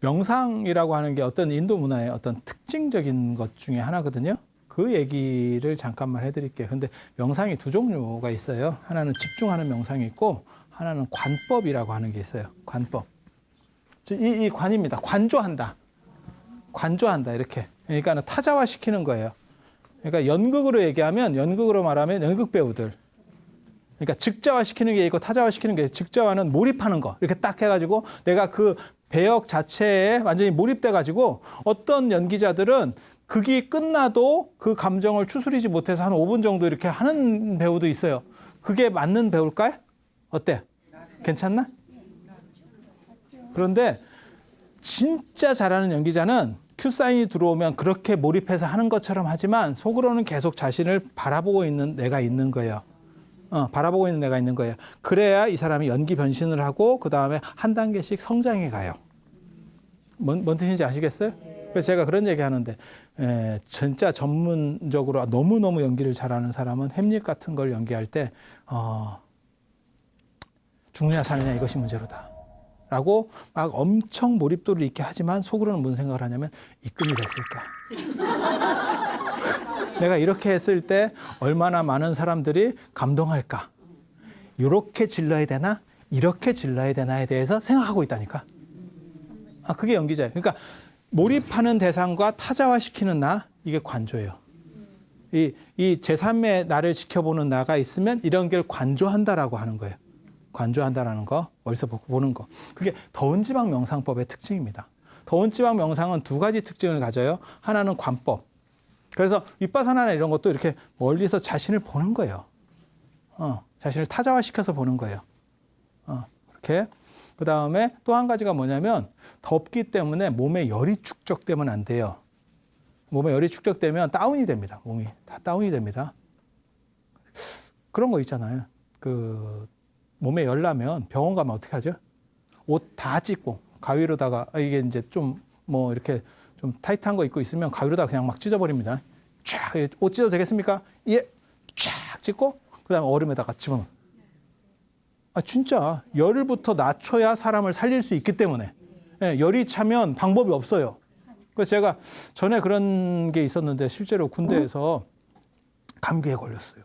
명상이라고 하는 게 어떤 인도 문화의 어떤 특징적인 것 중에 하나거든요. 그 얘기를 잠깐만 해드릴게요. 근데 명상이 두 종류가 있어요. 하나는 집중하는 명상이 있고 하나는 관법이라고 하는 게 있어요. 관법. 이 관입니다. 관조한다. 관조한다 이렇게. 그러니까 타자화시키는 거예요. 그러니까 연극으로 말하면 연극 배우들. 그러니까 즉자화시키는 게 있고 타자화시키는 게 즉자화는 몰입하는 거. 이렇게 딱 해가지고 내가 그 배역 자체에 완전히 몰입돼가지고 어떤 연기자들은 극이 끝나도 그 감정을 추스리지 못해서 한 5분 정도 이렇게 하는 배우도 있어요. 그게 맞는 배우일까요? 어때? 괜찮나? 그런데 진짜 잘하는 연기자는 큐사인이 들어오면 그렇게 몰입해서 하는 것처럼 하지만 속으로는 계속 자신을 바라보고 있는 내가 있는 거예요. 바라보고 있는 내가 있는 거예요. 그래야 이 사람이 연기 변신을 하고 그 다음에 한 단계씩 성장해 가요. 뭔 뜻인지 아시겠어요? 그래서 제가 그런 얘기 하는데 진짜 전문적으로 너무너무 연기를 잘하는 사람은 햄릿 같은 걸 연기할 때 죽느냐 사느냐 이것이 문제로다. 라고 막 엄청 몰입도를 있게 하지만 속으로는 무슨 생각을 하냐면 입금이 됐을까? 내가 이렇게 했을 때 얼마나 많은 사람들이 감동할까? 이렇게 질러야 되나? 이렇게 질러야 되나에 대해서 생각하고 있다니까. 그게 연기자예요. 그러니까 몰입하는 대상과 타자화시키는 나, 이게 관조예요. 이 제3의 나를 지켜보는 나가 있으면 이런 걸 관조한다라고 하는 거예요. 관조한다라는 거, 어디서 보는 거. 그게 더운 지방 명상법의 특징입니다. 더운 지방 명상은 두 가지 특징을 가져요. 하나는 관법. 그래서 윗바사나나 이런 것도 이렇게 멀리서 자신을 보는 거예요. 자신을 타자화시켜서 보는 거예요. 이렇게. 그 다음에 또 한 가지가 뭐냐면 덥기 때문에 몸에 열이 축적되면 안 돼요. 몸에 열이 축적되면 다운이 됩니다. 몸이 다 다운이 됩니다. 그런 거 있잖아요. 몸에 열 나면 병원 가면 어떻게 하죠? 옷 다 찢고 가위로다가 이게 이제 좀 뭐 이렇게 좀 타이트한 거 입고 있으면 가위로다가 그냥 막 찢어버립니다. 쫙 옷 찢어도 되겠습니까? 예, 쫙 찢고 그다음에 얼음에다가 집어넣어. 진짜 열부터 낮춰야 사람을 살릴 수 있기 때문에 열이 차면 방법이 없어요. 그래서 제가 전에 그런 게 있었는데 실제로 군대에서 감기에 걸렸어요.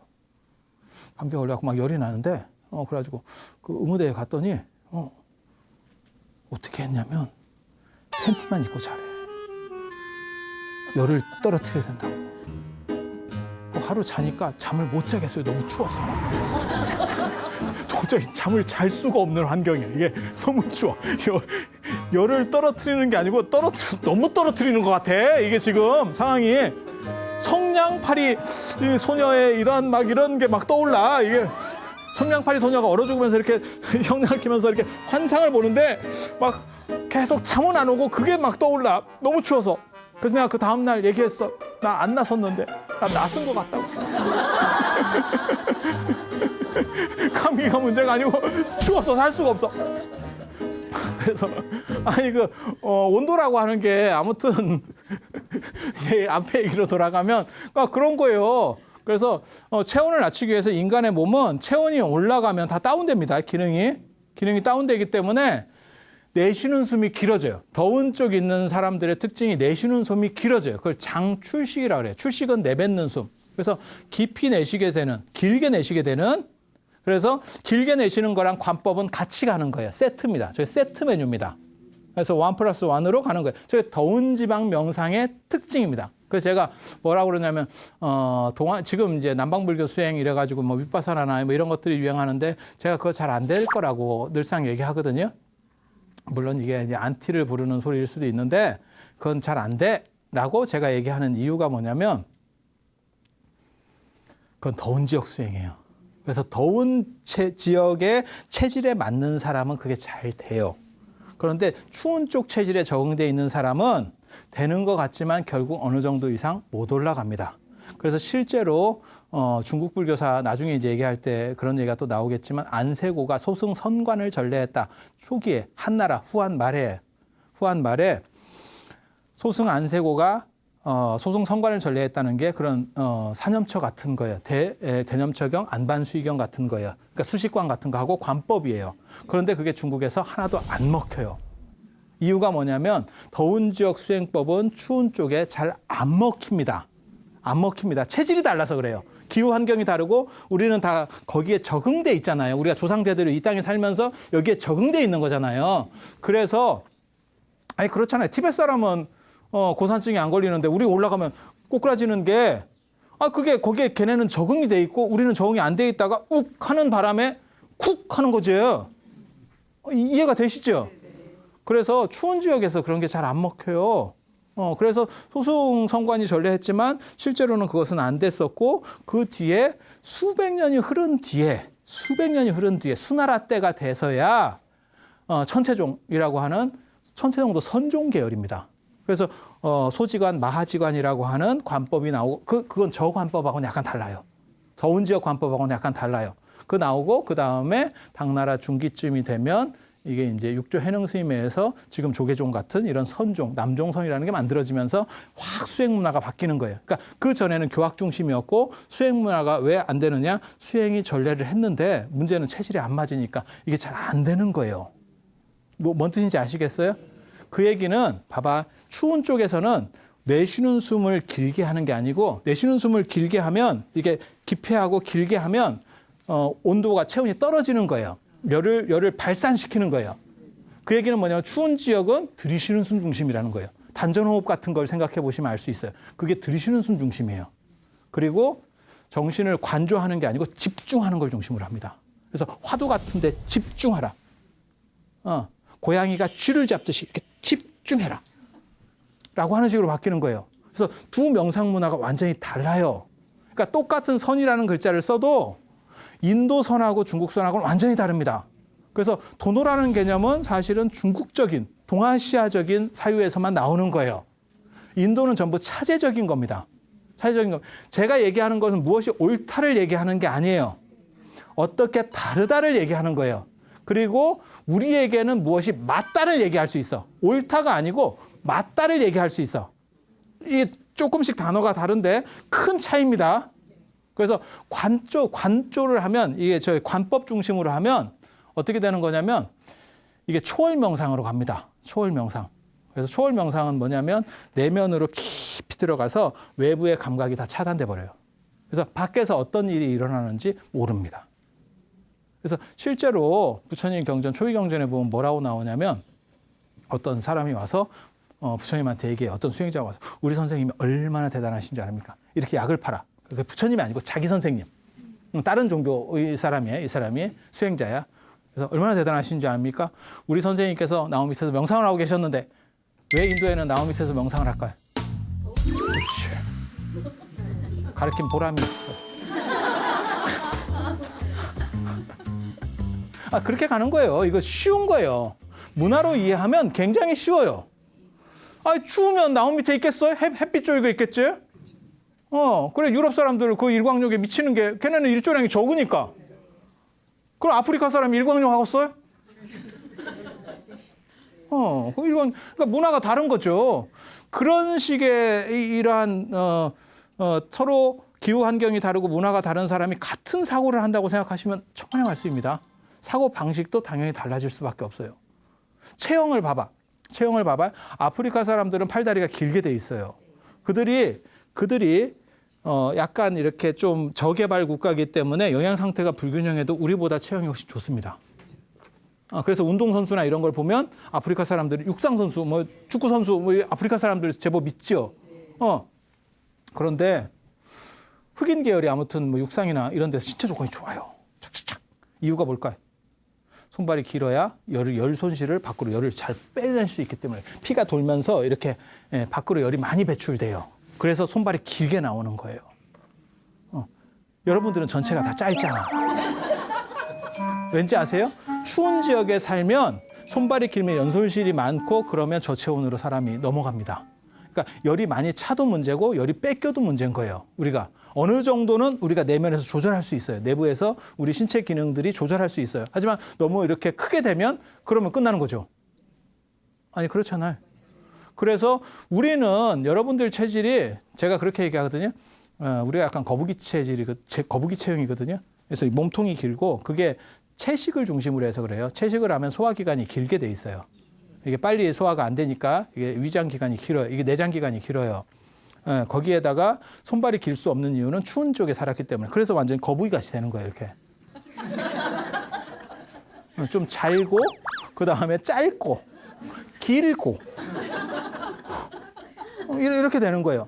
감기에 걸려갖고 막 열이 나는데 그래가지고 그 의무대에 갔더니 어떻게 했냐면 팬티만 입고 자래. 열을 떨어뜨려야 된다고. 하루 자니까 잠을 못 자겠어요. 너무 추워서. 도저히 잠을 잘 수가 없는 환경이에요. 이게 너무 추워. 열을 떨어뜨리는 게 아니고 너무 떨어뜨리는 것 같아. 이게 지금 상황이. 성냥팔이 소녀의 이런 게 막 떠올라. 이게 성냥팔이 소녀가 얼어 죽으면서 이렇게 형량을 키면서 이렇게 환상을 보는데 막 계속 잠은 안 오고 그게 막 떠올라. 너무 추워서. 그래서 내가 그 다음날 얘기했어. 나 안 나섰는데. 나 나선 것 같다고. 감기가 문제가 아니고 추워서 살 수가 없어. 그래서 온도라고 하는 게 아무튼 앞에 얘기로 돌아가면 그런 거예요. 그래서 체온을 낮추기 위해서 인간의 몸은 체온이 올라가면 다 다운됩니다. 기능이 다운되기 때문에 내쉬는 숨이 길어져요. 더운 쪽 있는 사람들의 특징이 내쉬는 숨이 길어져요. 그걸 장출식이라고 그래요. 출식은 내뱉는 숨. 그래서 깊이 내쉬게 되는, 길게 내쉬게 되는, 그래서 길게 내쉬는 거랑 관법은 같이 가는 거예요. 세트입니다. 저희 세트 메뉴입니다. 그래서 1+1으로 가는 거예요. 저희 더운 지방 명상의 특징입니다. 그래서 제가 뭐라고 그러냐면, 지금 이제 남방불교 수행 이래가지고 뭐 윗바사나나 뭐 이런 것들이 유행하는데 제가 그거 잘 안 될 거라고 늘상 얘기하거든요. 물론 이게 이제 안티를 부르는 소리일 수도 있는데 그건 잘 안 돼라고 제가 얘기하는 이유가 뭐냐면 그건 더운 지역 수행이에요. 그래서 더운 지역의 체질에 맞는 사람은 그게 잘 돼요. 그런데 추운 쪽 체질에 적응되어 있는 사람은 되는 것 같지만 결국 어느 정도 이상 못 올라갑니다. 그래서 실제로 중국 불교사 나중에 이제 얘기할 때 그런 얘기가 또 나오겠지만 안세고가 소승 선관을 전례했다. 초기에 한나라 후한 말에 소승 안세고가 소승 선관을 전례했다는 게 그런 사념처 같은 거예요. 대념처경, 안반수의경 같은 거예요. 그러니까 수식관 같은 거 하고 관법이에요. 그런데 그게 중국에서 하나도 안 먹혀요. 이유가 뭐냐면 더운 지역 수행법은 추운 쪽에 잘 안 먹힙니다. 안 먹힙니다. 체질이 달라서 그래요. 기후 환경이 다르고 우리는 다 거기에 적응돼 있잖아요. 우리가 조상대대로 이 땅에 살면서 여기에 적응돼 있는 거잖아요. 그래서 아니 그렇잖아요. 티벳 사람은 고산증이 안 걸리는데 우리 올라가면 꼬꾸라지는 게 그게 거기에 걔네는 적응이 돼 있고 우리는 적응이 안 돼 있다가 욱 하는 바람에 쿡 하는 거죠. 이해가 되시죠? 그래서 추운 지역에서 그런 게 잘 안 먹혀요. 그래서 소승 성관이 전례했지만 실제로는 그것은 안 됐었고 그 뒤에 수백 년이 흐른 뒤에 수나라 때가 돼서야 천체종이라고 하는 천체종도 선종 계열입니다. 그래서 소지관, 마하지관이라고 하는 관법이 나오고 그건 저 관법하고는 약간 달라요. 더운 지역 관법하고는 약간 달라요. 그 나오고 그 다음에 당나라 중기쯤이 되면 이게 이제 육조 해능스님에서 지금 조계종 같은 이런 선종, 남종선이라는 게 만들어지면서 확 수행 문화가 바뀌는 거예요. 그러니까 그 전에는 교학 중심이었고 수행 문화가 왜 안 되느냐? 수행이 전례를 했는데 문제는 체질이 안 맞으니까 이게 잘 안 되는 거예요. 뭔 뜻인지 아시겠어요? 그 얘기는 봐봐. 추운 쪽에서는 내쉬는 숨을 길게 하는 게 아니고 내쉬는 숨을 길게 하면 이게 기폐하고 길게 하면 온도가 체온이 떨어지는 거예요. 열을 발산시키는 거예요. 그 얘기는 뭐냐면 추운 지역은 들이쉬는 숨 중심이라는 거예요. 단전호흡 같은 걸 생각해 보시면 알 수 있어요. 그게 들이쉬는 숨 중심이에요. 그리고 정신을 관조하는 게 아니고 집중하는 걸 중심으로 합니다. 그래서 화두 같은 데 집중하라. 고양이가 쥐를 잡듯이 이렇게 집중해라. 라고 하는 식으로 바뀌는 거예요. 그래서 두 명상 문화가 완전히 달라요. 그러니까 똑같은 선이라는 글자를 써도 인도 선하고 중국 선하고는 완전히 다릅니다. 그래서 도노라는 개념은 사실은 중국적인, 동아시아적인 사유에서만 나오는 거예요. 인도는 전부 차제적인 겁니다. 차제적인 거. 제가 얘기하는 것은 무엇이 옳다를 얘기하는 게 아니에요. 어떻게 다르다를 얘기하는 거예요. 그리고 우리에게는 무엇이 맞다를 얘기할 수 있어. 옳다가 아니고 맞다를 얘기할 수 있어. 이게 조금씩 단어가 다른데 큰 차이입니다. 그래서 관조를 하면 이게 저희 관법 중심으로 하면 어떻게 되는 거냐면 이게 초월 명상으로 갑니다. 초월 명상. 그래서 초월 명상은 뭐냐면 내면으로 깊이 들어가서 외부의 감각이 다 차단돼 버려요. 그래서 밖에서 어떤 일이 일어나는지 모릅니다. 그래서 실제로 부처님 경전, 초기 경전에 보면 뭐라고 나오냐면 어떤 사람이 와서 부처님한테 얘기해. 어떤 수행자가 와서 우리 선생님이 얼마나 대단하신 줄 아닙니까? 이렇게 약을 팔아. 그게 부처님이 아니고 자기 선생님. 다른 종교의 사람이에요. 이 사람이 수행자야. 그래서 얼마나 대단하신 줄 아닙니까? 우리 선생님께서 나무 밑에서 명상을 하고 계셨는데 왜 인도에는 나무 밑에서 명상을 할까요? 그렇지. 가르친 보람이 있어. 그렇게 가는 거예요. 이거 쉬운 거예요. 문화로 이해하면 굉장히 쉬워요. 추우면 나무 밑에 있겠어요? 햇빛 쬐고 있겠지? 그래, 유럽 사람들 그 일광욕에 미치는 게, 걔네는 일조량이 적으니까. 그럼 아프리카 사람이 일광욕 하겠어요? 그러니까 문화가 다른 거죠. 그런 식의 이러한, 서로 기후 환경이 다르고 문화가 다른 사람이 같은 사고를 한다고 생각하시면 천만의 말씀입니다. 사고 방식도 당연히 달라질 수밖에 없어요. 체형을 봐봐. 아프리카 사람들은 팔다리가 길게 돼 있어요. 그들이 약간 이렇게 좀 저개발 국가이기 때문에 영양 상태가 불균형해도 우리보다 체형이 훨씬 좋습니다. 그래서 운동선수나 이런 걸 보면 아프리카 사람들이 육상선수, 축구선수, 아프리카 사람들 제법 있죠. 그런데 흑인 계열이 아무튼 육상이나 이런 데서 신체 조건이 좋아요. 착착착. 이유가 뭘까요? 손발이 길어야 열 손실을 밖으로 열을 잘 빼낼 수 있기 때문에 피가 돌면서 이렇게 밖으로 열이 많이 배출돼요. 그래서 손발이 길게 나오는 거예요. 여러분들은 전체가 다 짧잖아. 왠지 아세요? 추운 지역에 살면 손발이 길면 연솔실이 많고 그러면 저체온으로 사람이 넘어갑니다. 그러니까 열이 많이 차도 문제고 열이 뺏겨도 문제인 거예요. 우리가 어느 정도는 우리가 내면에서 조절할 수 있어요. 내부에서 우리 신체 기능들이 조절할 수 있어요. 하지만 너무 이렇게 크게 되면 그러면 끝나는 거죠. 아니 그렇잖아요. 그래서 우리는 여러분들 체질이 제가 그렇게 얘기하거든요. 우리가 약간 거북이 체형이거든요. 그래서 몸통이 길고 그게 채식을 중심으로 해서 그래요. 채식을 하면 소화기관이 길게 돼 있어요. 이게 빨리 소화가 안 되니까 이게 위장 기간이 길어요. 이게 내장 기간이 길어요. 거기에다가 손발이 길 수 없는 이유는 추운 쪽에 살았기 때문에. 그래서 완전 거북이 같이 되는 거예요, 이렇게. 좀 잘고, 그 다음에 짧고, 길고. 이렇게 되는 거예요.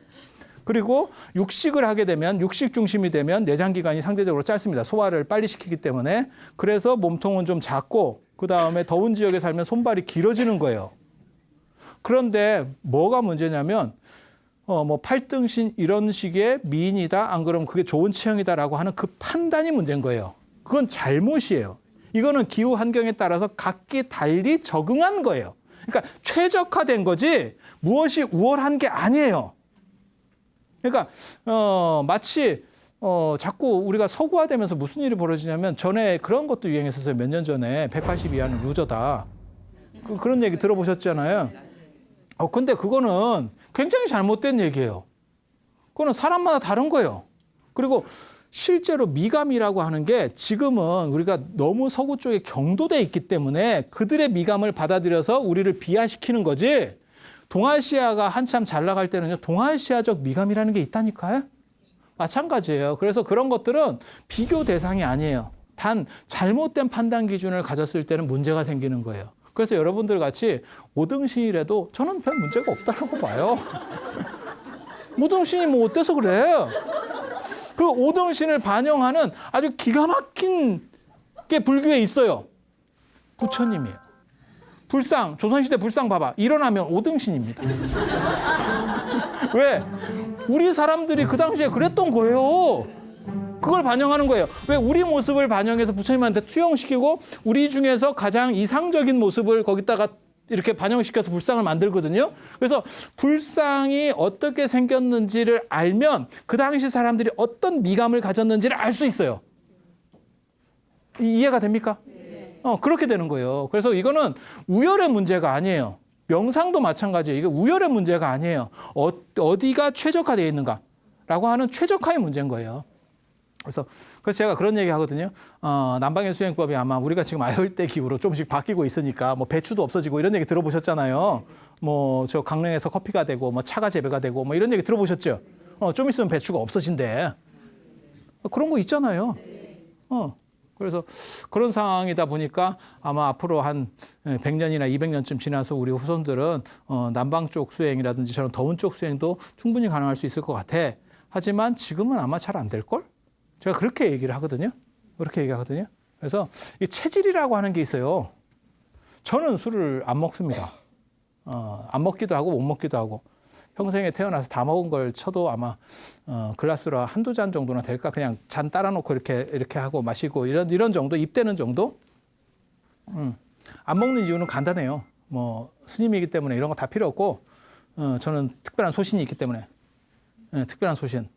그리고 육식을 하게 되면, 육식 중심이 되면 내장 기간이 상대적으로 짧습니다. 소화를 빨리 시키기 때문에. 그래서 몸통은 좀 작고, 그 다음에 더운 지역에 살면 손발이 길어지는 거예요. 그런데 뭐가 문제냐면, 뭐 팔등신 이런 식의 미인이다, 안 그러면 그게 좋은 체형이다라고 하는 그 판단이 문제인 거예요. 그건 잘못이에요. 이거는 기후 환경에 따라서 각기 달리 적응한 거예요. 그러니까 최적화된 거지 무엇이 우월한 게 아니에요. 그러니까 마치 자꾸 우리가 서구화되면서 무슨 일이 벌어지냐면 전에 그런 것도 유행했었어요. 몇 년 전에 180 이하는 루저다. 그런 얘기 들어보셨잖아요. 근데 그거는 굉장히 잘못된 얘기예요. 그거는 사람마다 다른 거예요. 그리고 실제로 미감이라고 하는 게 지금은 우리가 너무 서구 쪽에 경도돼 있기 때문에 그들의 미감을 받아들여서 우리를 비하시키는 거지, 동아시아가 한참 잘 나갈 때는요, 동아시아적 미감이라는 게 있다니까요. 마찬가지예요. 그래서 그런 것들은 비교 대상이 아니에요. 단 잘못된 판단 기준을 가졌을 때는 문제가 생기는 거예요. 그래서 여러분들 같이 5등신이라도 저는 별 문제가 없다고 봐요. 5등신이 뭐 어때서 그래? 그 5등신을 반영하는 아주 기가 막힌 게 불교에 있어요. 부처님이에요. 불상, 조선시대 불상 봐봐. 일어나면 5등신입니다. 왜? 우리 사람들이 그 당시에 그랬던 거예요. 그걸 반영하는 거예요. 왜? 우리 모습을 반영해서 부처님한테 투영시키고 우리 중에서 가장 이상적인 모습을 거기다가 이렇게 반영시켜서 불상을 만들거든요. 그래서 불상이 어떻게 생겼는지를 알면 그 당시 사람들이 어떤 미감을 가졌는지를 알 수 있어요. 이해가 됩니까? 네. 그렇게 되는 거예요. 그래서 이거는 우열의 문제가 아니에요. 명상도 마찬가지예요. 이게 우열의 문제가 아니에요. 어디가 최적화되어 있는가라고 하는 최적화의 문제인 거예요. 그래서 제가 그런 얘기 하거든요. 남방의 수행법이 아마 우리가 지금 아열대 기후로 조금씩 바뀌고 있으니까 뭐 배추도 없어지고 이런 얘기 들어보셨잖아요. 뭐 저 강릉에서 커피가 되고 뭐 차가 재배가 되고 뭐 이런 얘기 들어보셨죠? 좀 있으면 배추가 없어진대. 그런 거 있잖아요. 그래서 그런 상황이다 보니까 아마 앞으로 한 100년이나 200년쯤 지나서 우리 후손들은 남방 쪽 수행이라든지 저런 더운 쪽 수행도 충분히 가능할 수 있을 것 같아. 하지만 지금은 아마 잘 안 될걸? 제가 그렇게 얘기를 하거든요. 그렇게 얘기하거든요. 그래서 이 체질이라고 하는 게 있어요. 저는 술을 안 먹습니다. 안 먹기도 하고 못 먹기도 하고. 평생에 태어나서 다 먹은 걸 쳐도 아마 글라스로 한두 잔 정도나 될까? 그냥 잔 따라놓고 이렇게 하고 마시고 이런 정도, 입대는 정도. 안 먹는 이유는 간단해요. 뭐 스님이기 때문에 이런 거 다 필요 없고, 저는 특별한 소신이 있기 때문에. 특별한 소신.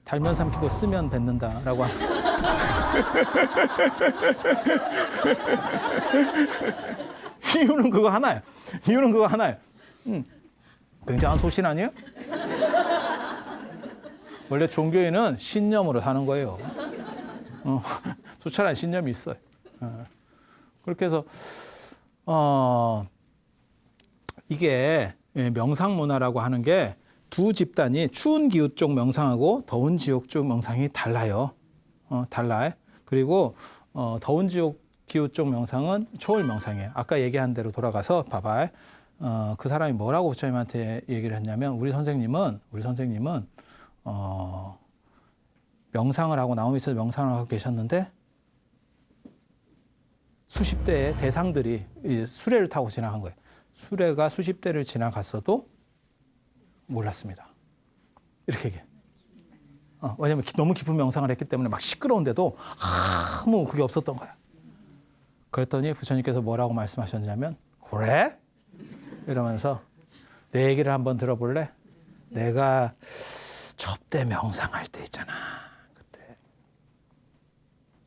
달면 삼키고 쓰면 뱉는다라고 하는. 이유는 그거 하나예요. 이유는 그거 하나예요. 굉장한 소신 아니에요? 원래 종교인은 신념으로 사는 거예요. 수철한 신념이 있어요. 그렇게 해서 이게 명상 문화라고 하는 게 두 집단이 추운 기후 쪽 명상하고 더운 지역 쪽 명상이 달라요. 달라요. 그리고 더운 지역 기후 쪽 명상은 초월 명상이에요. 아까 얘기한 대로 돌아가서 봐봐. 그 사람이 뭐라고 부처님한테 얘기를 했냐면 우리 선생님은 명상을 하고 나무 밑에서 명상을 하고 계셨는데 수십 대의 대상들이 수레를 타고 지나간 거예요. 수레가 수십 대를 지나갔어도 몰랐습니다. 이렇게 얘기해. 왜냐면 너무 깊은 명상을 했기 때문에 막 시끄러운데도 아무 그게 없었던 거야. 그랬더니 부처님께서 뭐라고 말씀하셨냐면 그래? 이러면서 내 얘기를 한번 들어볼래? 내가 접대 명상할 때 있잖아. 그때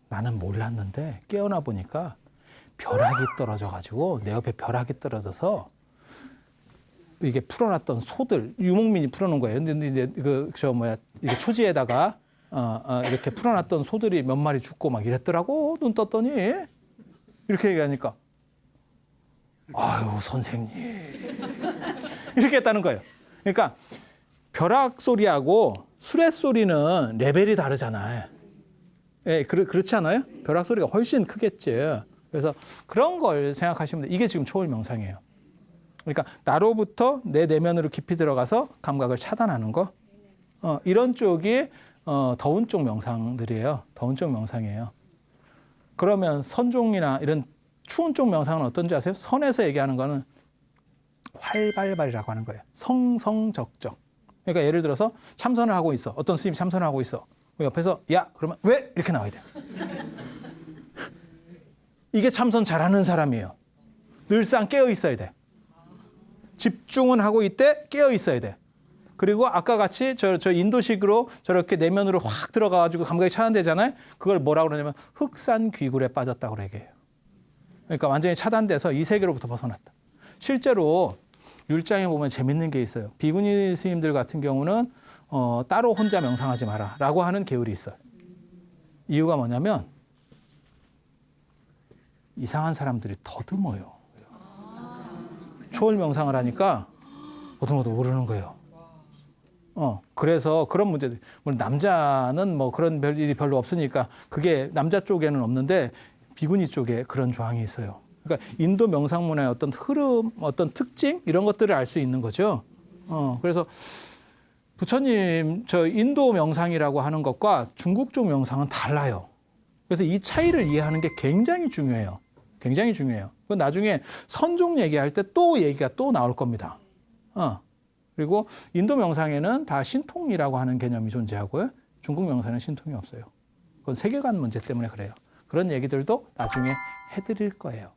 나는 몰랐는데 깨어나 보니까 벼락이 떨어져가지고 내 옆에 벼락이 떨어져서 이게 풀어놨던 소들, 유목민이 풀어놓은 거예요. 근데 이제 이게 초지에다가 이렇게 풀어놨던 소들이 몇 마리 죽고 막 이랬더라고. 눈 떴더니 이렇게 얘기하니까 아유, 선생님. 이렇게 했다는 거예요. 그러니까 벼락 소리하고 수레 소리는 레벨이 다르잖아요. 예, 그렇지 않아요? 벼락 소리가 훨씬 크겠지. 그래서 그런 걸 생각하시면 돼요. 이게 지금 초월 명상이에요. 그러니까 나로부터 내 내면으로 깊이 들어가서 감각을 차단하는 거. 이런 쪽이 더운 쪽 명상들이에요. 더운 쪽 명상이에요. 그러면 선종이나 이런 추운 쪽 명상은 어떤지 아세요? 선에서 얘기하는 거는 활발발이라고 하는 거예요. 성성적적. 그러니까 예를 들어서 참선을 하고 있어. 어떤 스님이 참선을 하고 있어. 옆에서 야 그러면 왜? 이렇게 나와야 돼요. 이게 참선 잘하는 사람이에요. 늘상 깨어 있어야 돼. 집중은 하고 있대 깨어 있어야 돼. 그리고 아까 같이 저 인도식으로 저렇게 내면으로 확 들어가가지고 감각이 차단되잖아요. 그걸 뭐라고 그러냐면 흑산귀굴에 빠졌다고 얘기해요. 그러니까 완전히 차단돼서 이 세계로부터 벗어났다. 실제로 율장에 보면 재밌는 게 있어요. 비구니 스님들 같은 경우는 따로 혼자 명상하지 마라 라고 하는 계율이 있어요. 이유가 뭐냐면 이상한 사람들이 더듬어요. 초월 명상을 하니까 어둠어둠 오르는 거예요. 그래서 그런 문제들. 물론 남자는 뭐 그런 일이 별로 없으니까 그게 남자 쪽에는 없는데 비구니 쪽에 그런 조항이 있어요. 그러니까 인도 명상문화의 어떤 흐름, 어떤 특징 이런 것들을 알 수 있는 거죠. 그래서 부처님 저 인도 명상이라고 하는 것과 중국 쪽 명상은 달라요. 그래서 이 차이를 이해하는 게 굉장히 중요해요. 굉장히 중요해요. 그 나중에 선종 얘기할 때 또 얘기가 또 나올 겁니다. 그리고 인도 명상에는 다 신통이라고 하는 개념이 존재하고요. 중국 명상에는 신통이 없어요. 그건 세계관 문제 때문에 그래요. 그런 얘기들도 나중에 해드릴 거예요.